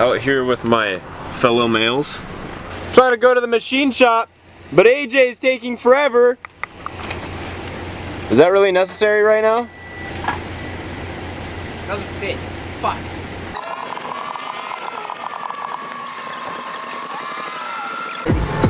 out here with my fellow males. Trying to go to the machine shop, but AJ's taking forever. Is that really necessary right now? Doesn't fit. Fuck.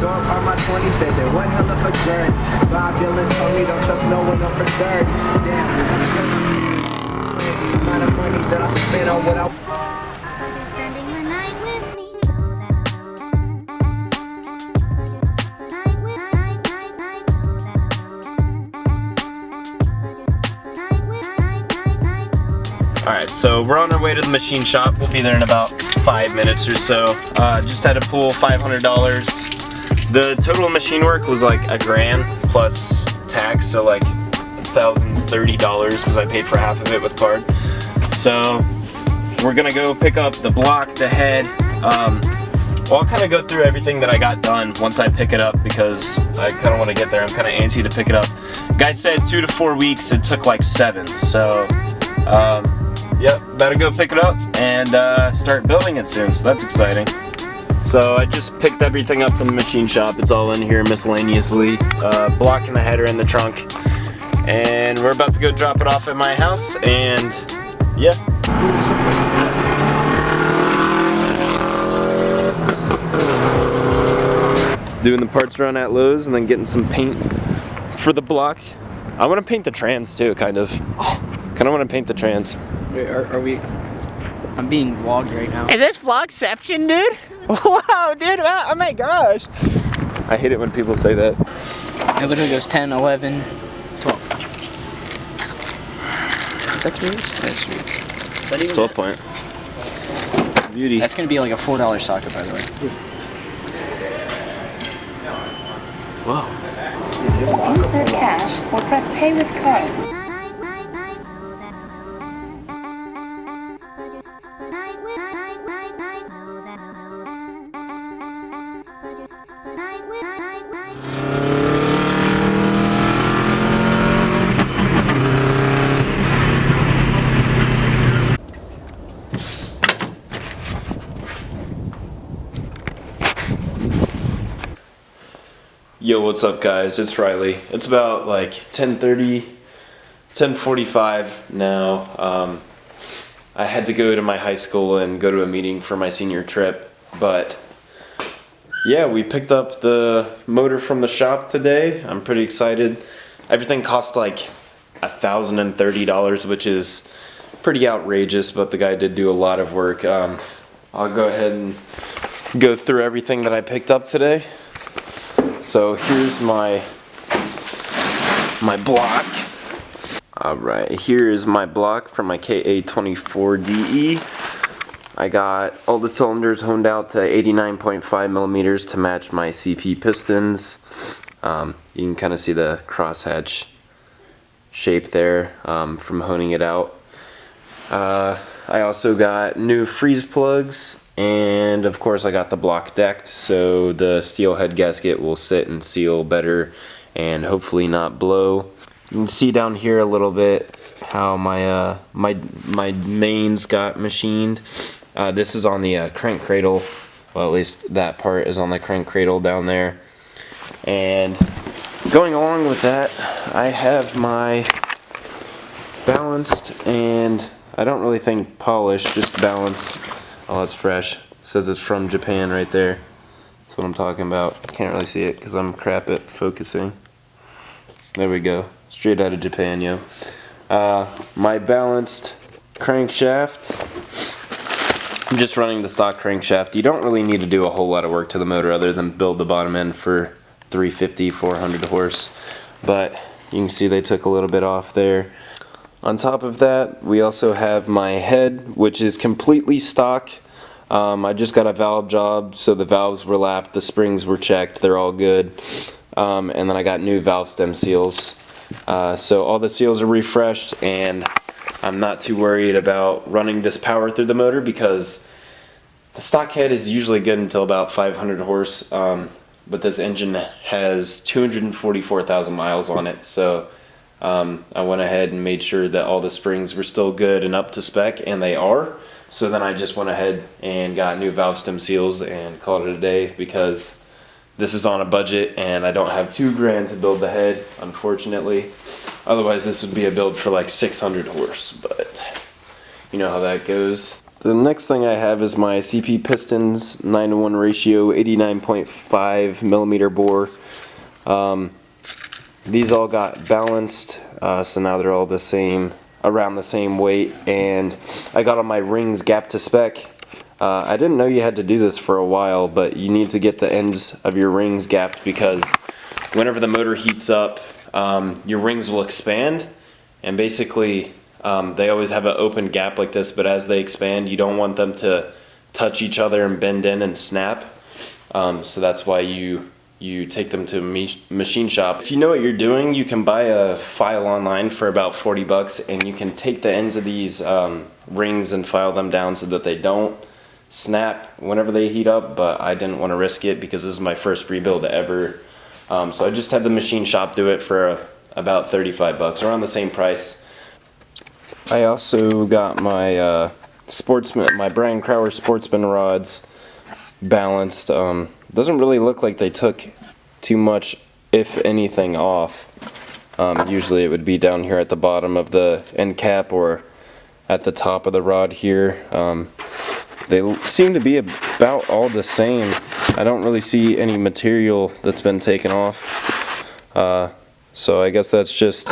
So on my 20s, baby, one hell of a journey. Bob Dylan told me don't trust no one up for 30. Damn, the amount of money that I spent on what I Spending the night with me. Alright, so we're on our way to the machine shop. We'll be there in about 5 minutes or so. Just had to pull $500. The total machine work was like $1,000 plus tax, so like $1,030 because I paid for half of it with card. So we're gonna go pick up the block, the head. I'll kind of go through everything that I got done once I pick it up because I kind of want to get there. I'm kind of antsy to pick it up. Guy said 2 to 4 weeks. It took like 7. So yep, better go pick it up and start building it soon. So that's exciting. So I just picked everything up from the machine shop. It's all in here miscellaneously. Block in the header in the trunk. And we're about to go drop it off at my house and yeah. Doing the parts run at Lowe's and then getting some paint for the block. I want to paint the trans too, kind of. Kind of want to paint the trans. Wait, are we... I'm being vlogged right now. Is this vlogception, dude? Wow, dude, oh my gosh. I hate it when people say that. It literally goes 10, 11, 12. Is that 3 weeks? That's 3 weeks. It's 12 point. Beauty. That's gonna be like a $4 socket, by the way. Wow. Insert cash or press pay with card. Yo, what's up guys? It's Riley. It's about like 10:30, 10:45 now. I had to go to my high school and go to a meeting for my senior trip, but yeah, we picked up the motor from the shop today. I'm pretty excited. Everything cost like $1,030, which is pretty outrageous, but the guy did do a lot of work. I'll go ahead and go through everything that I picked up today. So here's my block. Alright, here is my block from my KA24DET. I got all the cylinders honed out to 89.5 millimeters to match my CP pistons. You can kind of see the crosshatch shape there from honing it out. I also got new freeze plugs. And of course I got the block decked so the steel head gasket will sit and seal better and hopefully not blow. You can see down here a little bit how my mains got machined. This is on the crank cradle. Well, at least that part is on the crank cradle down there. And going along with that, I have my balanced and I don't really think polished, just balanced. Oh, it's fresh. It says it's from Japan right there. That's what I'm talking about. Can't really see it because I'm crap at focusing. There we go. Straight out of Japan, yo. My balanced crankshaft. I'm just running the stock crankshaft. You don't really need to do a whole lot of work to the motor other than build the bottom end for 350, 400 horse. But you can see they took a little bit off there. On top of that, we also have my head, which is completely stock. I just got a valve job, so the valves were lapped, the springs were checked, they're all good. And then I got new valve stem seals. So all the seals are refreshed, and I'm not too worried about running this power through the motor because the stock head is usually good until about 500 horse, but this engine has 244,000 miles on it, so I went ahead and made sure that all the springs were still good and up to spec, and they are. So then I just went ahead and got new valve stem seals and called it a day, because this is on a budget and I don't have $2,000 to build the head, unfortunately. Otherwise this would be a build for like 600 horse, but you know how that goes. The next thing I have is my CP pistons, 9-to-1 ratio, 89.5 millimeter bore. These all got balanced, so now they're all the same, around the same weight, and I got all my rings gap to spec. I didn't know you had to do this for a while, but you need to get the ends of your rings gapped, because whenever the motor heats up, your rings will expand, and basically they always have an open gap like this, but as they expand, you don't want them to touch each other and bend in and snap. So that's why you take them to a machine shop. If you know what you're doing, you can buy a file online for about 40 bucks, and you can take the ends of these rings and file them down so that they don't snap whenever they heat up, but I didn't want to risk it because this is my first rebuild ever. So I just had the machine shop do it for about 35 bucks, around the same price. I also got my my Brian Crower Sportsman rods balanced. Doesn't really look like they took too much, if anything, off. Usually it would be down here at the bottom of the end cap or at the top of the rod here. They seem to be about all the same. I don't really see any material that's been taken off. So I guess that's just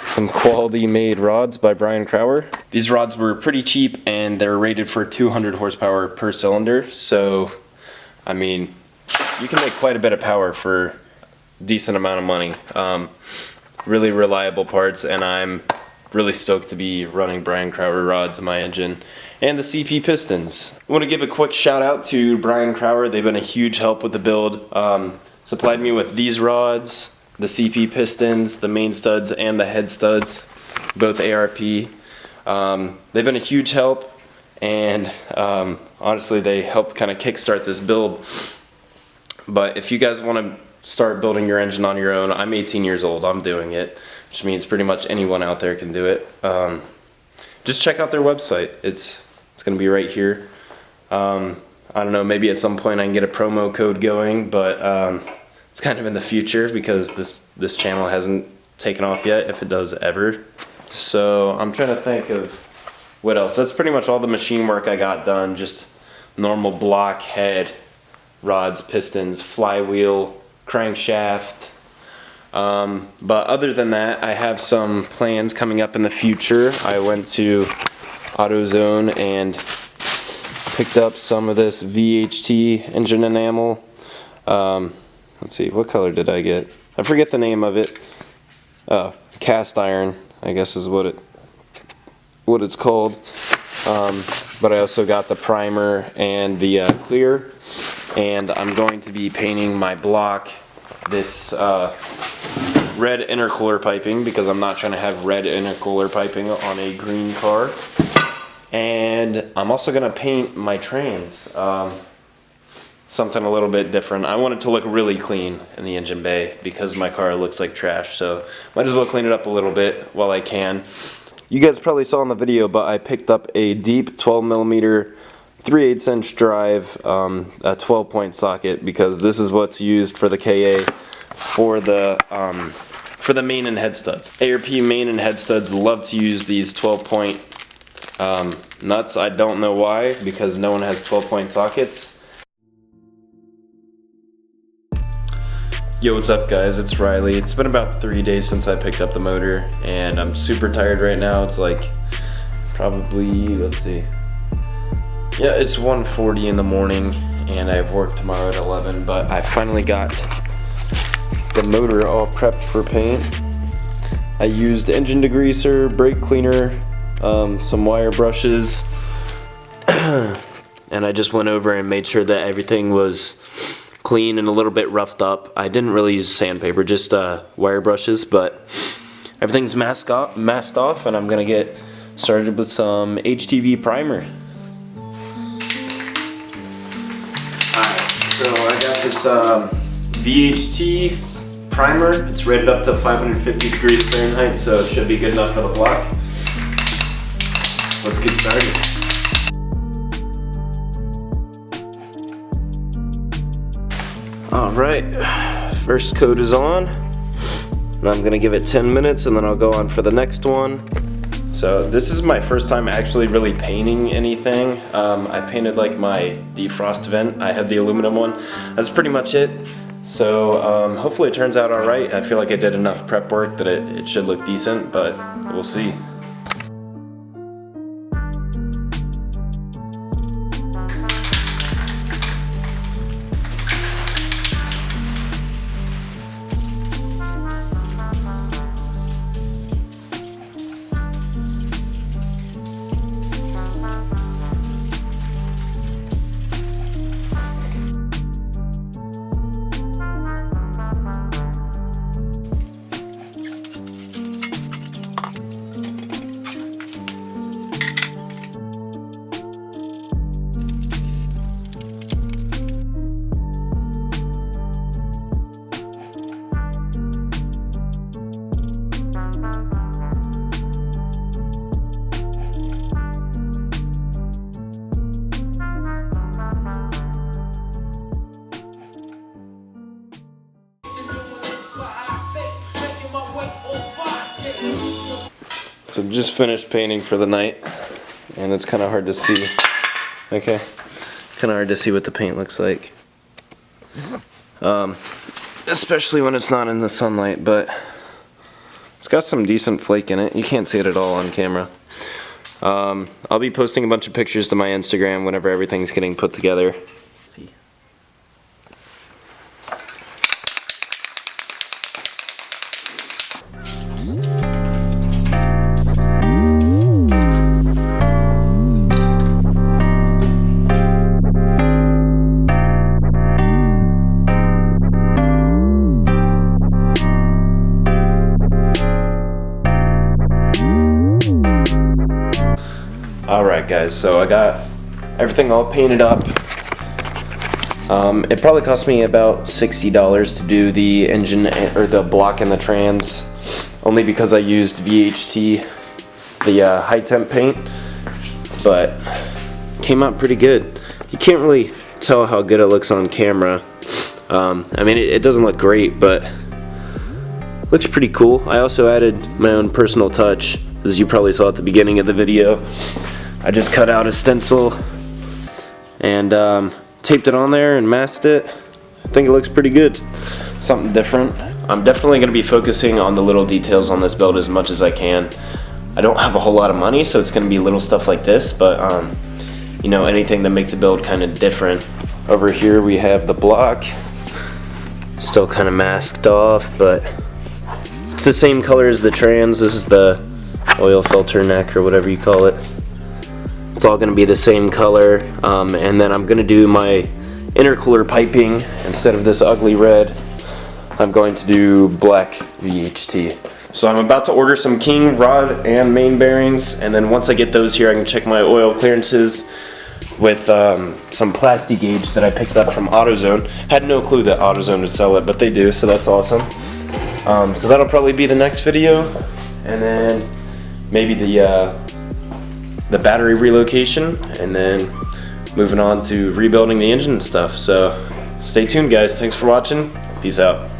some quality made rods by Brian Crower. These rods were pretty cheap and they're rated for 200 horsepower per cylinder. So, I mean, you can make quite a bit of power for a decent amount of money. Really reliable parts, and I'm really stoked to be running Brian Crower rods in my engine. And the CP pistons. I want to give a quick shout out to Brian Crower. They've been a huge help with the build. Supplied me with these rods, the CP pistons, the main studs, and the head studs, both ARP. They've been a huge help, and honestly they helped kind of kickstart this build. But if you guys want to start building your engine on your own, I'm 18 years old, I'm doing it, which means pretty much anyone out there can do it. Just check out their website. It's going to be right here. I don't know, maybe at some point I can get a promo code going, but it's kind of in the future because this channel hasn't taken off yet, if it does ever. So I'm trying to think of what else. That's pretty much all the machine work I got done. Just normal block, head, rods, pistons, flywheel, crankshaft. But other than that, I have some plans coming up in the future. I went to AutoZone and picked up some of this VHT engine enamel. Let's see, what color did I get? I forget the name of it. Cast iron, I guess is what it's called. But I also got the primer and the clear, and I'm going to be painting my block this red intercooler piping, because I'm not trying to have red intercooler piping on a green car. And I'm also going to paint my trans something a little bit different. I want it to look really clean in the engine bay because my car looks like trash, so might as well clean it up a little bit while I can. You guys probably saw in the video, but I picked up a deep 12mm 3/8 inch drive, a 12-point socket, because this is what's used for the KA for the main and head studs. ARP main and head studs love to use these 12-point nuts. I don't know why, because no one has 12-point sockets. Yo, what's up guys, it's Riley. It's been about 3 days since I picked up the motor, and I'm super tired right now. It's like probably, let's see, yeah, it's 1:40 in the morning, and I have work tomorrow at 11, but I finally got the motor all prepped for paint. I used engine degreaser, brake cleaner, some wire brushes, and I just went over and made sure that everything was clean and a little bit roughed up. I didn't really use sandpaper, just wire brushes, but everything's masked off, and I'm gonna get started with some HTV primer. Alright, so I got this VHT primer. It's rated up to 550 degrees Fahrenheit, so it should be good enough for the block. Let's get started. All right, first coat is on. And I'm gonna give it 10 minutes and then I'll go on for the next one. So this is my first time actually really painting anything. I painted like my defrost vent. I have the aluminum one. That's pretty much it. So hopefully it turns out all right. I feel like I did enough prep work that it should look decent, but we'll see. So just finished painting for the night, and it's kind of hard to see. Okay, kind of hard to see what the paint looks like, especially when it's not in the sunlight. But it's got some decent flake in it. You can't see it at all on camera. I'll be posting a bunch of pictures to my Instagram whenever everything's getting put together. Alright guys, so I got everything all painted up. It probably cost me about $60 to do the engine or the block and the trans, only because I used VHT, the high temp paint, but came out pretty good. You can't really tell how good it looks on camera. I mean, it doesn't look great, but looks pretty cool. I also added my own personal touch, as you probably saw at the beginning of the video. I just cut out a stencil and taped it on there and masked it. I think it looks pretty good. Something different. I'm definitely going to be focusing on the little details on this build as much as I can. I don't have a whole lot of money, so it's going to be little stuff like this, but you know, anything that makes the build kind of different. Over here we have the block, still kind of masked off, but it's the same color as the trans. This is the oil filter neck or whatever you call it. It's all going to be the same color, and then I'm going to do my intercooler piping. Instead of this ugly red, I'm going to do black VHT. So I'm about to order some king rod and main bearings, and then once I get those here I can check my oil clearances with some plasti gauge that I picked up from AutoZone. Had no clue that AutoZone would sell it, but they do, so that's awesome. So that'll probably be the next video, and then maybe the battery relocation, and then moving on to rebuilding the engine and stuff. So stay tuned guys, thanks for watching, peace out.